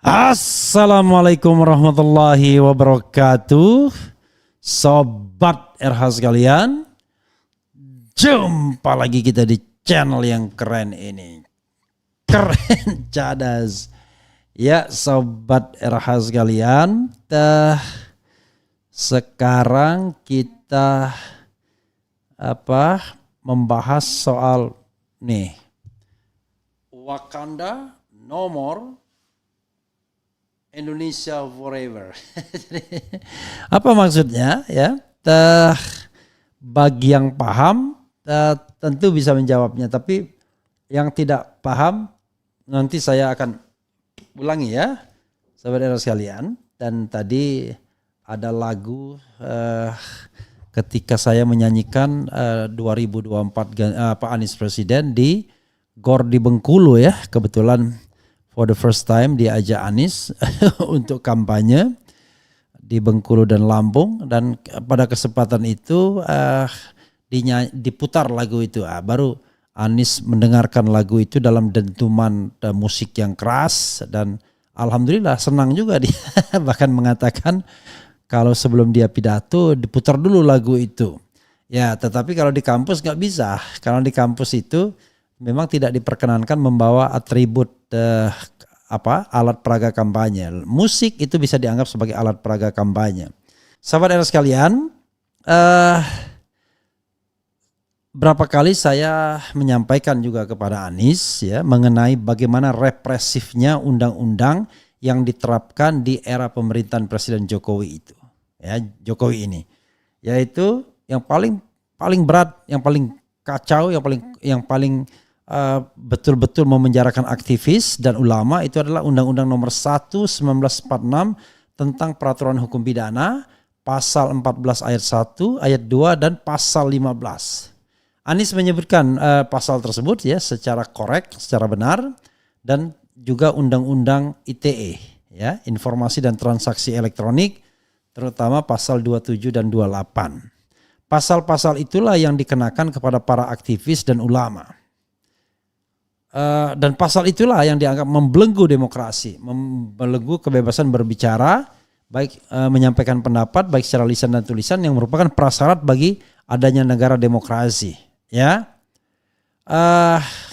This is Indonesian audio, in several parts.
Assalamualaikum warahmatullahi wabarakatuh. Sobat RH sekalian, jumpa lagi kita di channel yang keren ini. Keren cadas. Ya sobat RH sekalian, sekarang kita membahas soal nih Wakanda No More, Indonesia Forever. Apa maksudnya ya? Bagi yang paham tentu bisa menjawabnya, tapi yang tidak paham nanti saya akan ulangi ya, sahabat sekalian. Dan tadi ada lagu ketika saya menyanyikan 2024 Pak Anies Presiden di GOR di Bengkulu ya, kebetulan for the first time diajak Anies untuk kampanye di Bengkulu dan Lampung, dan pada kesempatan itu diputar lagu itu. Baru Anies mendengarkan lagu itu dalam dentuman musik yang keras, dan alhamdulillah senang juga dia. Bahkan mengatakan kalau sebelum dia pidato diputar dulu lagu itu. Ya, tetapi kalau di kampus nggak bisa. Karena di kampus itu memang tidak diperkenankan membawa atribut alat peraga kampanye. Musik itu bisa dianggap sebagai alat peraga kampanye. Sahabat era sekalian, berapa kali saya menyampaikan juga kepada Anies ya mengenai bagaimana represifnya undang-undang yang diterapkan di era pemerintahan Presiden Jokowi itu. Ya, Jokowi ini, yaitu yang paling berat, yang paling kacau, yang paling betul-betul memenjarakan aktivis dan ulama itu adalah Undang-Undang Nomor 1 1946 tentang Peraturan Hukum Pidana, pasal 14 ayat 1, ayat 2 dan pasal 15. Anies menyebutkan pasal tersebut ya secara korek, secara benar, dan juga Undang-Undang ITE ya, Informasi dan Transaksi Elektronik, terutama pasal 27 dan 28. Pasal-pasal itulah yang dikenakan kepada para aktivis dan ulama. Dan pasal itulah yang dianggap membelenggu demokrasi, membelenggu kebebasan berbicara, baik menyampaikan pendapat baik secara lisan dan tulisan, yang merupakan prasyarat bagi adanya negara demokrasi. Ya,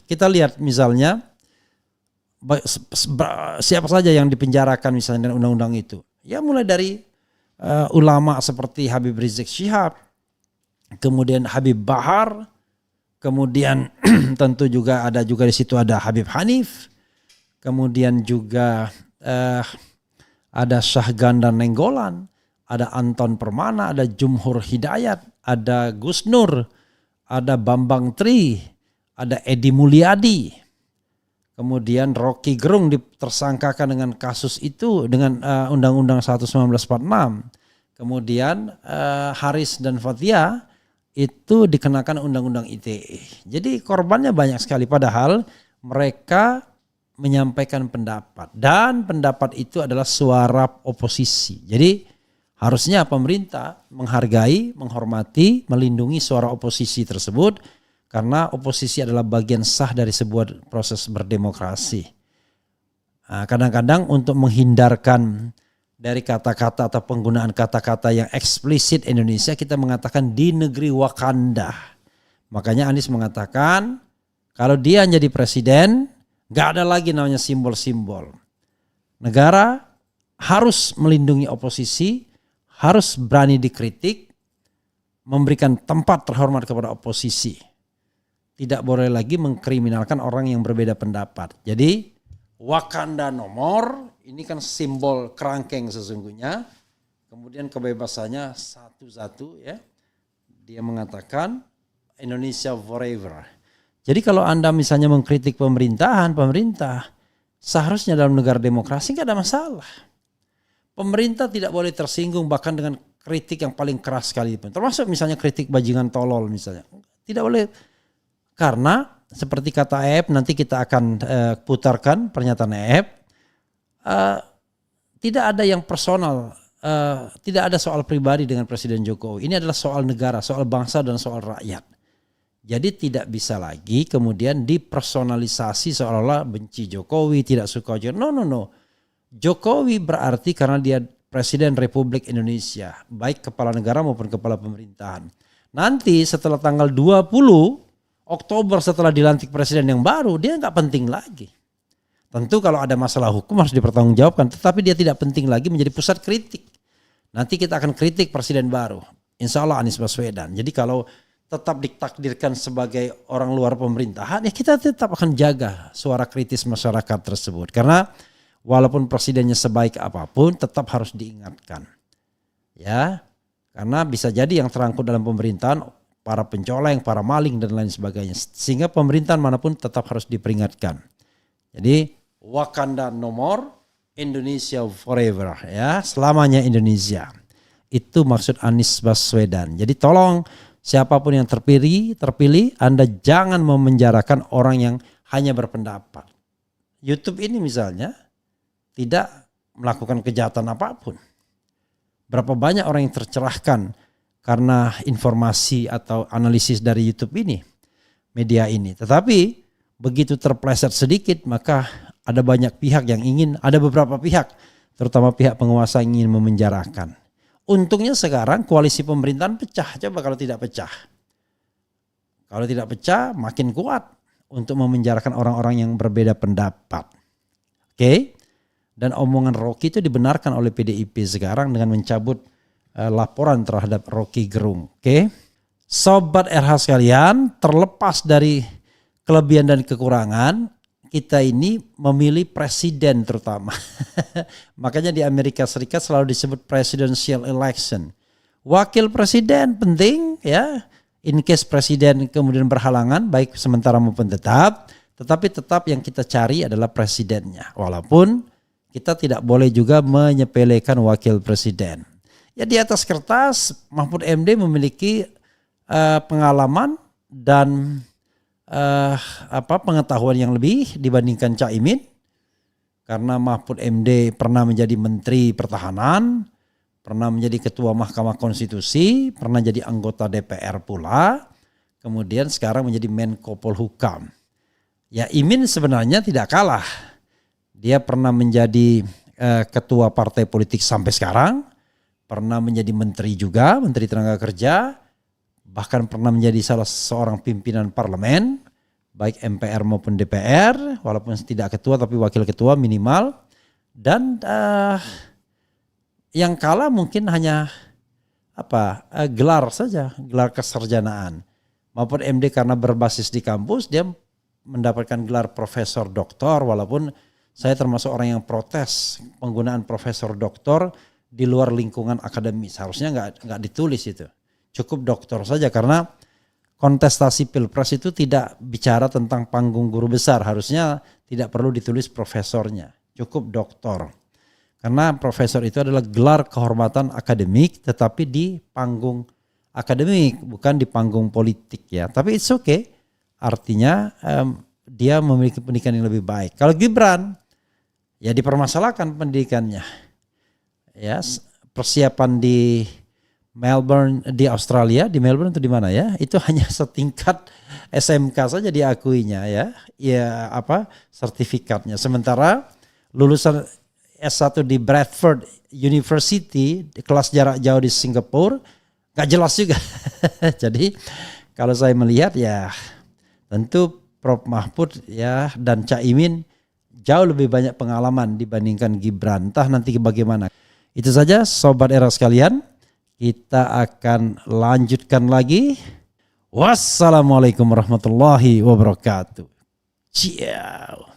kita lihat misalnya siapa saja yang dipenjarakan misalnya dengan undang-undang itu. Ya, mulai dari ulama seperti Habib Rizik Syihab, kemudian Habib Bahar. Kemudian tentu juga di situ ada Habib Hanif, kemudian juga ada Syahganda Nenggolan, ada Anton Permana, ada Jumhur Hidayat, ada Gus Nur, ada Bambang Tri, ada Edi Mulyadi, kemudian Rocky Gerung ditersangkakan dengan kasus itu dengan Undang-Undang 1 1946, kemudian Haris dan Fathia itu dikenakan Undang-Undang ITE. Jadi korbannya banyak sekali, padahal mereka menyampaikan pendapat, dan pendapat itu adalah suara oposisi. Jadi harusnya pemerintah menghargai, menghormati, melindungi suara oposisi tersebut, karena oposisi adalah bagian sah dari sebuah proses berdemokrasi. Kadang-kadang untuk menghindarkan dari kata-kata atau penggunaan kata-kata yang eksplisit Indonesia, kita mengatakan di negeri Wakanda. Makanya Anies mengatakan kalau dia jadi presiden gak ada lagi namanya simbol-simbol. Negara harus melindungi oposisi, harus berani dikritik, memberikan tempat terhormat kepada oposisi. Tidak boleh lagi mengkriminalkan orang yang berbeda pendapat. Jadi Wakanda No More ini kan simbol kerangkeng sesungguhnya. Kemudian kebebasannya satu-satu ya. Dia mengatakan Indonesia Forever. Jadi kalau Anda misalnya mengkritik pemerintah seharusnya dalam negara demokrasi nggak ada masalah. Pemerintah tidak boleh tersinggung bahkan dengan kritik yang paling keras sekalipun. Termasuk misalnya kritik bajingan tolol misalnya. Tidak boleh, karena seperti kata EF, nanti kita akan putarkan pernyataan EF. Tidak ada yang personal, tidak ada soal pribadi dengan Presiden Jokowi. Ini adalah soal negara, soal bangsa dan soal rakyat. Jadi tidak bisa lagi kemudian dipersonalisasi seolah-olah benci Jokowi, tidak suka Jokowi. No. Jokowi berarti karena dia Presiden Republik Indonesia, baik kepala negara maupun kepala pemerintahan. Nanti setelah tanggal 20 Oktober setelah dilantik presiden yang baru, dia nggak penting lagi. Tentu kalau ada masalah hukum harus dipertanggungjawabkan, tetapi dia tidak penting lagi menjadi pusat kritik. Nanti kita akan kritik presiden baru, insya Allah Anies Baswedan. Jadi kalau tetap ditakdirkan sebagai orang luar pemerintahan, ya kita tetap akan jaga suara kritis masyarakat tersebut. Karena walaupun presidennya sebaik apapun, tetap harus diingatkan. Ya, karena bisa jadi yang terangkut dalam pemerintahan, para pencoleng, para maling dan lain sebagainya. Sehingga pemerintahan manapun tetap harus diperingatkan. Jadi Wakanda no more, Indonesia forever, ya, selamanya Indonesia. Itu maksud Anies Baswedan. Jadi tolong siapapun yang terpilih, Anda jangan memenjarakan orang yang hanya berpendapat. YouTube ini misalnya tidak melakukan kejahatan apapun. Berapa banyak orang yang tercerahkan karena informasi atau analisis dari YouTube ini, media ini. Tetapi begitu terpleset sedikit, maka ada banyak pihak yang ingin, ada beberapa pihak, terutama pihak penguasa yang ingin memenjarakan. Untungnya sekarang koalisi pemerintahan pecah. Coba kalau tidak pecah. Kalau tidak pecah makin kuat untuk memenjarakan orang-orang yang berbeda pendapat. Oke? Dan omongan Rocky itu dibenarkan oleh PDIP sekarang dengan mencabut laporan terhadap Rocky Gerung. Oke? Sobat RH sekalian, terlepas dari kelebihan dan kekurangan, kita ini memilih presiden terutama. Makanya di Amerika Serikat selalu disebut presidential election. Wakil presiden penting ya. In case presiden kemudian berhalangan baik sementara maupun tetap. Tetapi tetap yang kita cari adalah presidennya. Walaupun kita tidak boleh juga menyepelekan wakil presiden. Ya di atas kertas Mahfud MD memiliki pengalaman dan pengetahuan yang lebih dibandingkan Caimin, karena Mahfud MD pernah menjadi Menteri Pertahanan, pernah menjadi Ketua Mahkamah Konstitusi, pernah jadi anggota DPR pula, kemudian sekarang menjadi Menko Polhukam. Ya Imin sebenarnya tidak kalah, dia pernah menjadi ketua partai politik sampai sekarang, pernah menjadi menteri juga, Menteri Tenaga Kerja, bahkan pernah menjadi salah seorang pimpinan parlemen, baik MPR maupun DPR, walaupun tidak ketua tapi wakil ketua minimal. Dan yang kalah mungkin hanya gelar saja, gelar kesarjanaan. Maupun MD karena berbasis di kampus, dia mendapatkan gelar profesor doktor, walaupun saya termasuk orang yang protes penggunaan profesor doktor di luar lingkungan akademis. Harusnya nggak ditulis itu. Cukup doktor saja, karena kontestasi pilpres itu tidak bicara tentang panggung guru besar. Harusnya tidak perlu ditulis profesornya. Cukup doktor. Karena profesor itu adalah gelar kehormatan akademik, tetapi di panggung akademik, bukan di panggung politik ya. Tapi it's okay. Artinya dia memiliki pendidikan yang lebih baik. Kalau Gibran, ya dipermasalahkan pendidikannya. Ya, persiapan di Melbourne di Australia, di Melbourne itu di mana ya? Itu hanya setingkat SMK saja diakuinya ya. Ya sertifikatnya. Sementara lulusan S1 di Bradford University, di kelas jarak jauh di Singapura, gak jelas juga. Jadi kalau saya melihat ya tentu Prof Mahfud ya dan Caimin jauh lebih banyak pengalaman dibandingkan Gibran. Entah nanti bagaimana. Itu saja Sobat Era sekalian. Kita akan lanjutkan lagi. Wassalamualaikum warahmatullahi wabarakatuh. Ciao.